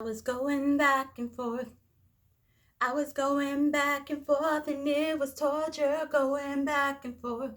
I was going back and forth. I was going back and forth, and it was torture going back and forth.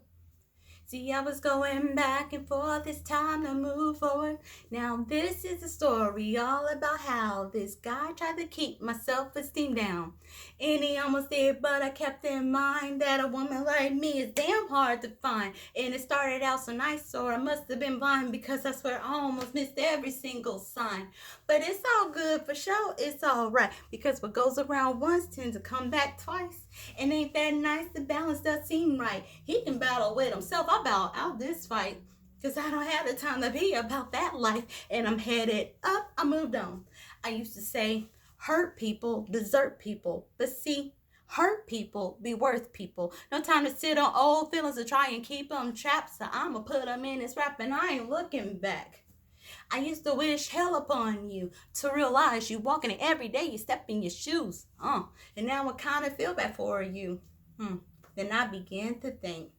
See, I was going back and forth, it's time to move forward. Now this is a story all about how this guy tried to keep my self-esteem down. And he almost did, but I kept in mind that a woman like me is damn hard to find. And it started out so nice, or I must have been blind, because I swear I almost missed every single sign. But it's all good for sure, it's alright, because what goes around once tends to come back twice. And ain't that nice? The balance does seem right. He can battle with himself. I battle out this fight, because I don't have the time to be about that life. And I'm headed up. I moved on. I used to say, hurt people desert people. But see, hurt people be worth people. No time to sit on old feelings to try and keep them trapped. So I'ma put them in this rap, and I ain't looking back. I used to wish hell upon you, to realize you walking it every day, you step in your shoes. And now I kind of feel bad for you. Then I began to think,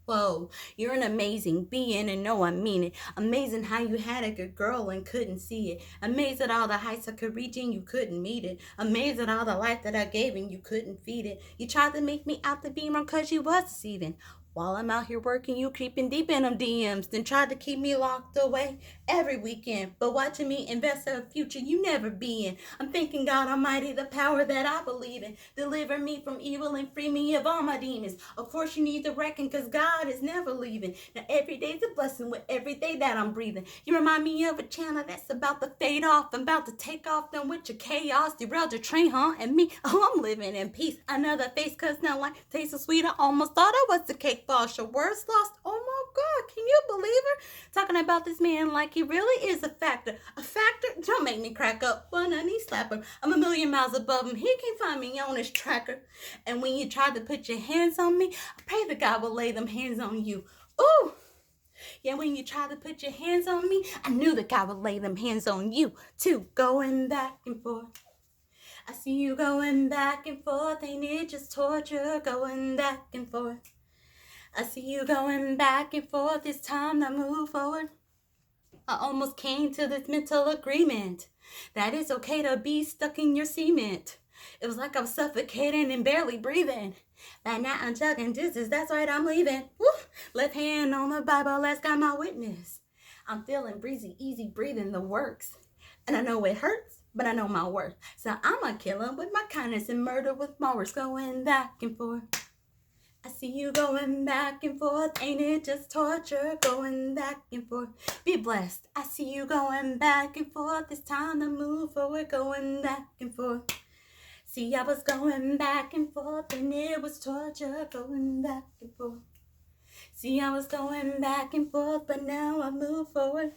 whoa, you're an amazing being, and no, I mean it. Amazing how you had a good girl and couldn't see it. Amazed at all the heights I could reach and you couldn't meet it. Amazed at all the life that I gave and you couldn't feed it. You tried to make me out to be wrong cause you was deceiving. While I'm out here working, you creeping deep in them DMs, then tried to keep me locked away every weekend. But watching me invest in a future you never be in. I'm thanking God Almighty, the power that I believe in. Deliver me from evil and free me of all my demons. Of course you need to reckon, cause God is never leaving. Now every day's a blessing with every day that I'm breathing. You remind me of a channel that's about to fade off. I'm about to take off, done with your chaos. Derailed your train, huh? And me, oh, I'm living in peace. Another face, cause now life tastes so sweet. I almost thought I was the cake boss. Your words lost. Oh my God, can you believe her? Talking about this man like he really is a factor. A factor? Don't make me crack up. One a knee slapper. I'm a million miles above him. He can't find me on his tracker. And when you try to put your hands on me, I pray that God will lay them hands on you. Ooh. Yeah, when you try to put your hands on me, I knew that God would lay them hands on you too. Going back and forth. I see you going back and forth. Ain't it just torture? Going back and forth. I see you going back and forth. It's time to move forward. I almost came to this mental agreement that it's okay to be stuck in your cement. It was like I was suffocating and barely breathing. But now I'm chugging distance, that's right, I'm leaving. Woo! Left hand on the Bible, that's got my witness. I'm feeling breezy, easy breathing, the works. And I know it hurts, but I know my worth. So I'ma kill him with my kindness and murder with my words. Going back and forth. I see you going back and forth, ain't it just torture? Going back and forth, be blessed. I see you going back and forth, it's time to move forward. Going back and forth. See, I was going back and forth, and it was torture. Going back and forth. See, I was going back and forth, but now I move forward.